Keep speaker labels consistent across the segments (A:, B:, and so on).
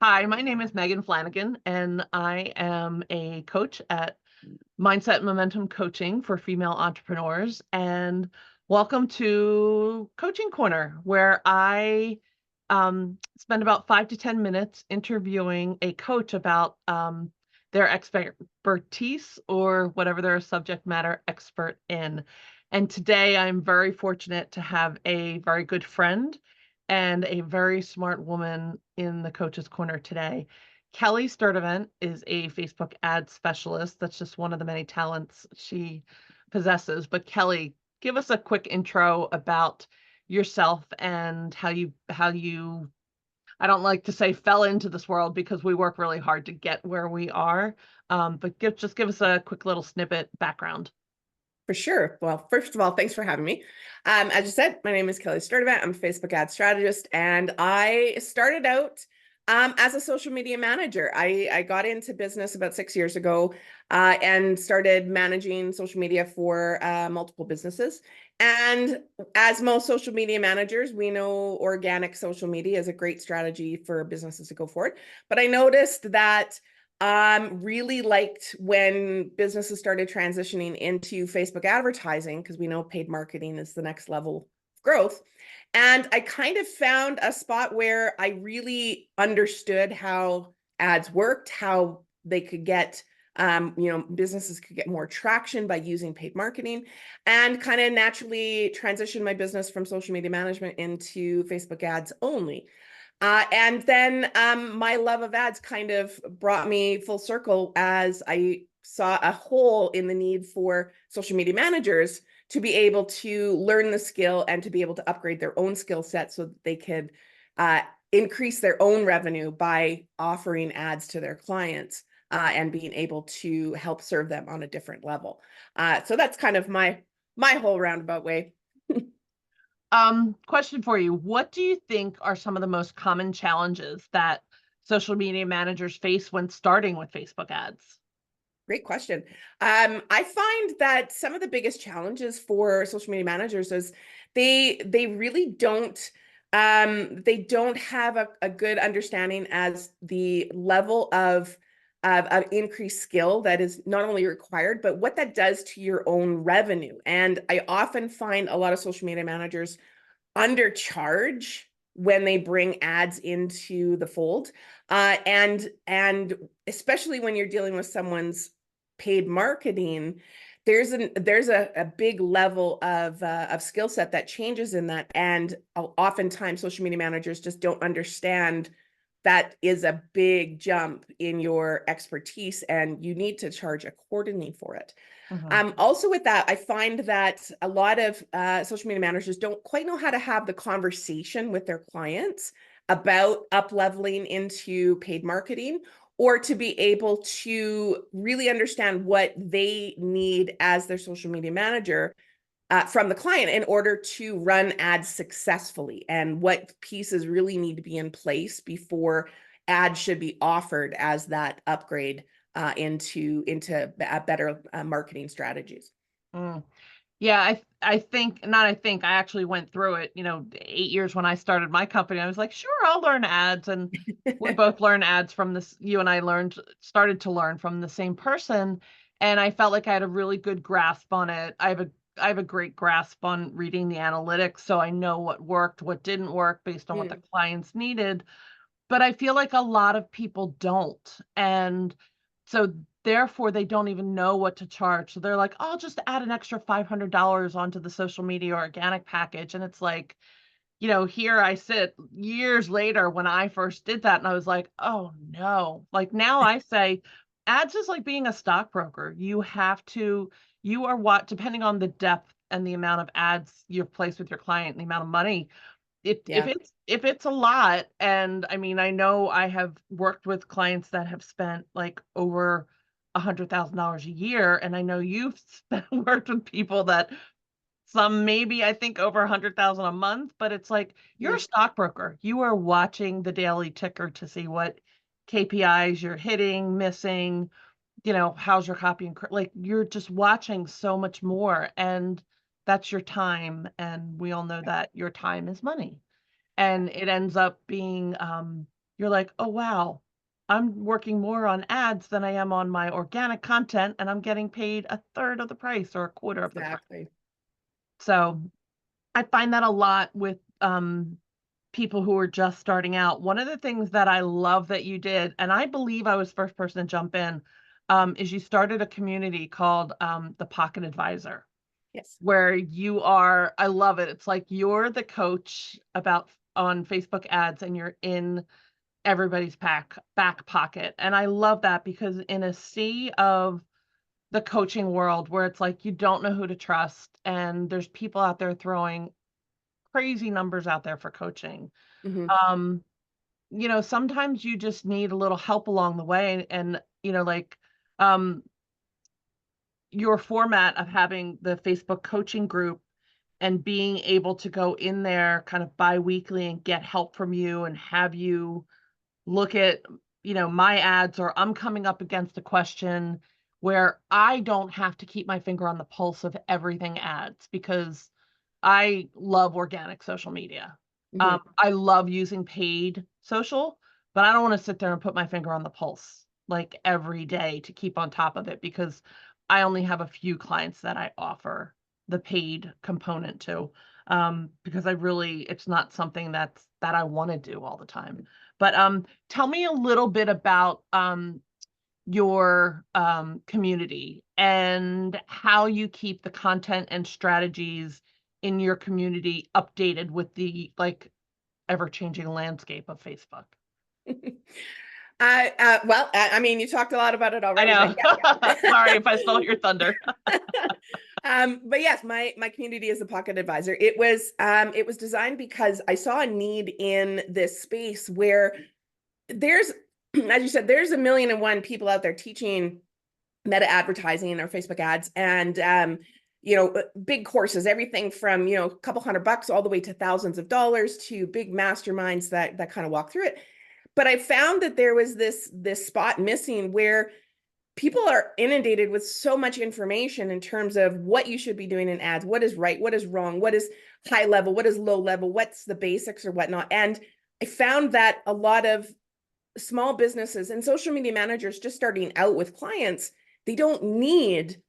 A: Hi, my name is Megan Flanagan, and I am a coach at Mindset and Momentum Coaching for female entrepreneurs. And welcome to Coaching Corner, where I spend about 5 to 10 minutes interviewing a coach about their expertise or whatever they're a subject matter expert in. And today I'm very fortunate to have a very good friend and a very smart woman in the Coach's Corner today. Kelly Sturtevant is a Facebook ad specialist. That's just one of the many talents she possesses. But Kelly, give us a quick intro about yourself and how you I don't like to say fell into this world because we work really hard to get where we are. But just give us a quick little snippet background.
B: For sure. Well, first of all, thanks for having me. As you said, my name is Kelly Sturtevant. I'm a Facebook ad strategist, and I started out as a social media manager. I got into business about 6 years ago and started managing social media for multiple businesses. And as most social media managers, we know organic social media is a great strategy for businesses to go forward. But I noticed that really liked when businesses started transitioning into Facebook advertising, because we know paid marketing is the next level of growth. And I kind of found a spot where I really understood how ads worked, how they could get, businesses could get more traction by using paid marketing, and kind of naturally transition my business from social media management into Facebook ads only. And then my love of ads kind of brought me full circle as I saw a hole in the need for social media managers to be able to learn the skill and to be able to upgrade their own skill set so that they could increase their own revenue by offering ads to their clients and being able to help serve them on a different level. So that's kind of my whole roundabout way.
A: Question for you. What do you think are some of the most common challenges that social media managers face when starting with Facebook ads?
B: Great question. I find that some of the biggest challenges for social media managers is they really don't have a good understanding as the level of increased skill that is not only required, but what that does to your own revenue. And I often find a lot of social media managers undercharge when they bring ads into the fold. And especially when you're dealing with someone's paid marketing, there's a big level of skill set that changes in that. And oftentimes social media managers just don't understand that is a big jump in your expertise, and you need to charge accordingly for it. Also with that, I find that a lot of social media managers don't quite know how to have the conversation with their clients about up-leveling into paid marketing, or to be able to really understand what they need as their social media manager from the client in order to run ads successfully, and what pieces really need to be in place before ads should be offered as that upgrade into better marketing strategies.
A: Mm. Yeah, I think not I think I actually went through it, 8 years when I started my company. I was like, sure, I'll learn ads. And we both learn ads from this. You and I started to learn from the same person. And I felt like I had a really good grasp on it. I have a great grasp on reading the analytics, so I know what worked, what didn't work based on what the
B: Mm,
A: clients needed. But I feel like a lot of people don't. And so therefore they don't even know what to charge. So they're like, "Oh, I'll just add an extra $500 onto the social media organic package." And it's like, here I sit years later when I first did that and I was like, "Oh no." Like now I say ads is like being a stockbroker. You are what, depending on the depth and the amount of ads you've placed with your client and the amount of money, if
B: yeah.
A: it's a lot. And I mean, I know I have worked with clients that have spent like over $100,000 a year, and I know you've worked with people that some maybe I think over 100,000 a month. But it's like you're a
B: Mm,
A: stockbroker. You are watching the daily ticker to see what KPIs you're hitting, missing, how's your copy and like you're just watching so much more, and that's your time, and we all know that your time is money, and it ends up being you're like, oh, wow, I'm working more on ads than I am on my organic content, and I'm getting paid a third of the price or a quarter of the price.
B: Exactly.
A: So I find that a lot with people who are just starting out. One of the things that I love that you did, and I believe I was first person to jump in, is you started a community called the Pocket Advisor,
B: Yes.
A: where you are, I love it. It's like you're the coach about on Facebook ads and you're in everybody's back pocket. And I love that because in a sea of the coaching world where it's like you don't know who to trust and there's people out there throwing crazy numbers out there for coaching.
B: Hmm.
A: Um, sometimes you just need a little help along the way and like um your format of having the Facebook coaching group and being able to go in there kind of bi-weekly and get help from you and have you look at, my ads, or I'm coming up against a question where I don't have to keep my finger on the pulse of everything ads because I love organic social media.
B: Hmm.
A: I love using paid social, but I don't want to sit there and put my finger on the pulse like every day to keep on top of it because I only have a few clients that I offer the paid component to because it's not something that I want to do all the time. But tell me a little bit about your community and how you keep the content and strategies in your community updated with the like ever-changing landscape of Facebook.
B: Well, I mean, you talked a lot about it
A: I
B: already, but
A: know. Sorry if I stole your thunder.
B: yeah. But yes, my community is the Pocket Advisor. It was designed because I saw a need in this space where there's, as you said, there's a million and one people out there teaching meta advertising or Facebook ads, and big courses, everything from a couple $100 all the way to thousands of dollars to big masterminds that kind of walk through it. But I found that there was this spot missing where people are inundated with so much information in terms of what you should be doing in ads, what is right, what is wrong, what is high level, what is low level, what's the basics or whatnot. And I found that a lot of small businesses and social media managers just starting out with clients, they don't need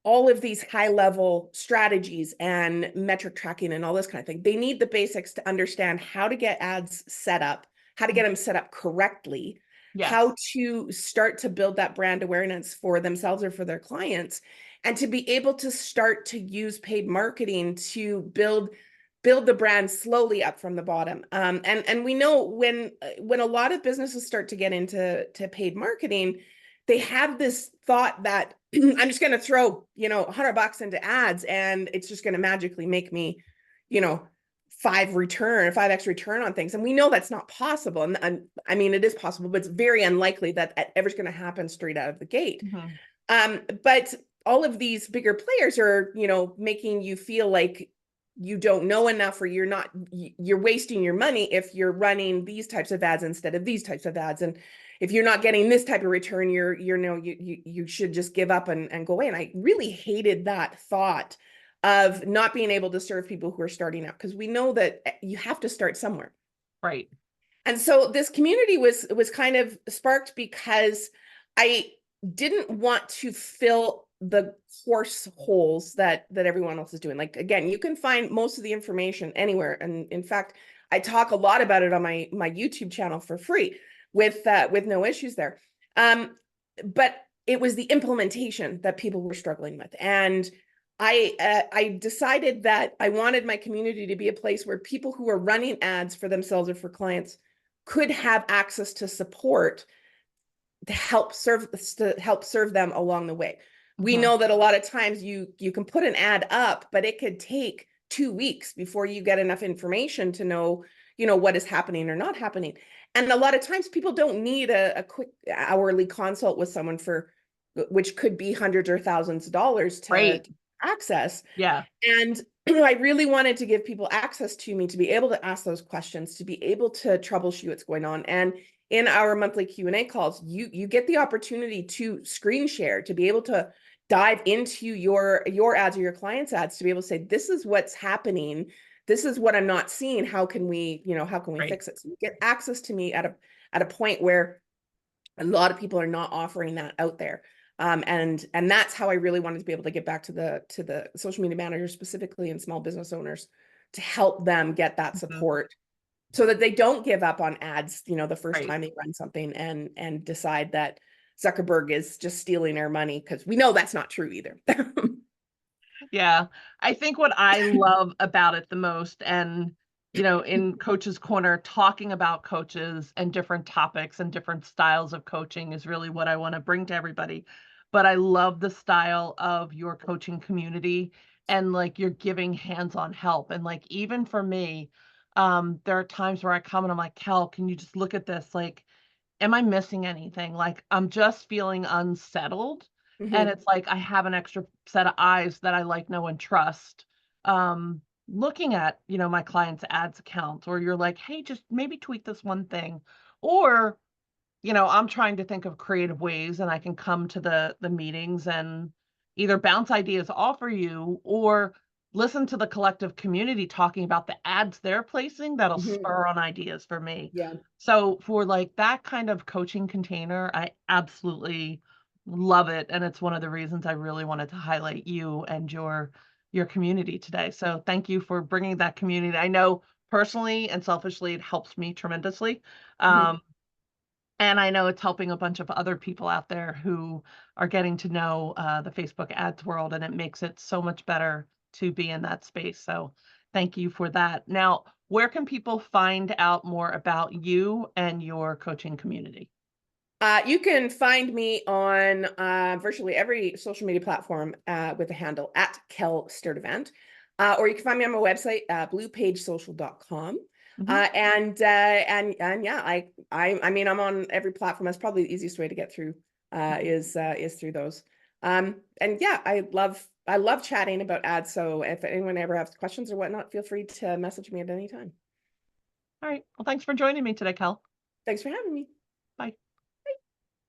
B: all of these high level strategies and metric tracking and all this kind of thing. They need the basics to understand how to get ads set up, how to get them set up correctly, how
A: Yes.
B: to start to build that brand awareness for themselves or for their clients, and to be able to start to use paid marketing to build the brand slowly up from the bottom. And we know when a lot of businesses start to get into paid marketing, they have this thought that I'm just going to throw $100 into ads and it's just going to magically make me 5x return on things. And we know that's not possible. And I mean, it is possible, but it's very unlikely that ever's going to happen straight out of the gate.
A: Mhm.
B: But all of these bigger players are making you feel like you don't know enough, or you're wasting your money if you're running these types of ads instead of these types of ads. And if you're not getting this type of return, you should just give up and go away. And I really hated that thought of not being able to serve people who are starting out, because we know that you have to start somewhere.
A: Right.
B: And so this community was kind of sparked because I didn't want to fill the course holes that everyone else is doing. Like, again, you can find most of the information anywhere. And in fact, I talk a lot about it on my YouTube channel for free with no issues there. But it was the implementation that people were struggling with. And I decided that I wanted my community to be a place where people who are running ads for themselves or for clients could have access to support to help serve them along the way. We
A: Mhm.
B: know that a lot of times you can put an ad up, but it could take 2 weeks before you get enough information to know what is happening or not happening. And a lot of times people don't need a quick hourly consult with someone which could be hundreds or thousands of dollars to
A: Right.
B: access.
A: Yeah.
B: And I really wanted to give people access to me to be able to ask those questions, to be able to troubleshoot what's going on. And in our monthly Q&A calls, you get the opportunity to screen share, to be able to dive into your ads or your clients' ads, to be able to say, this is what's happening. This is what I'm not seeing. How can we
A: Right.
B: fix it? So you get access to me at at a point where a lot of people are not offering that out there. And that's how I really wanted to be able to get back to the social media managers specifically and small business owners to help them get that
A: Mhm.
B: support so that they don't give up on ads, the first
A: Right.
B: time they run something and decide that Zuckerberg is just stealing our money, because we know that's not true either.
A: Yeah. I think what I love about it the most, and, in Coach's Corner, talking about coaches and different topics and different styles of coaching is really what I want to bring to everybody. But I love the style of your coaching community, and like you're giving hands-on help. And like even for me, there are times where I come and I'm like, Kel, can you just look at this? Like, am I missing anything? Like, I'm just feeling unsettled, and
B: Mhm,
A: it's like I have an extra set of eyes that I like, know, and trust, looking at, my client's ads account, or you're like, "Hey, just maybe tweak this one thing," or I'm trying to think of creative ways, and I can come to the meetings and either bounce ideas off of you or listen to the collective community talking about the ads they're placing that'll
B: mhm.
A: spur on ideas for me.
B: Yeah.
A: So for like that kind of coaching container, I absolutely love it, and it's one of the reasons I really wanted to highlight you and your community today. So thank you for bringing that community. I know personally and selfishly it helps me tremendously.
B: Mhm,
A: Um, and I know it's helping a bunch of other people out there who are getting to know the Facebook ads world, and it makes it so much better to be in that space. So thank you for that. Now, where can people find out more about you and your coaching community?
B: You can find me on virtually every social media platform with the handle at Kel Sturtevant. Or you can find me on my website, bluepagesocial.com.
A: Mhm.
B: And yeah, I mean, I'm on every platform. That's probably the easiest way to get through is through those. And yeah, I love chatting about ads. So if anyone ever has questions or whatnot, feel free to message me at any time.
A: All right. Well, thanks for joining me today, Kel.
B: Thanks for having me.
A: Bye.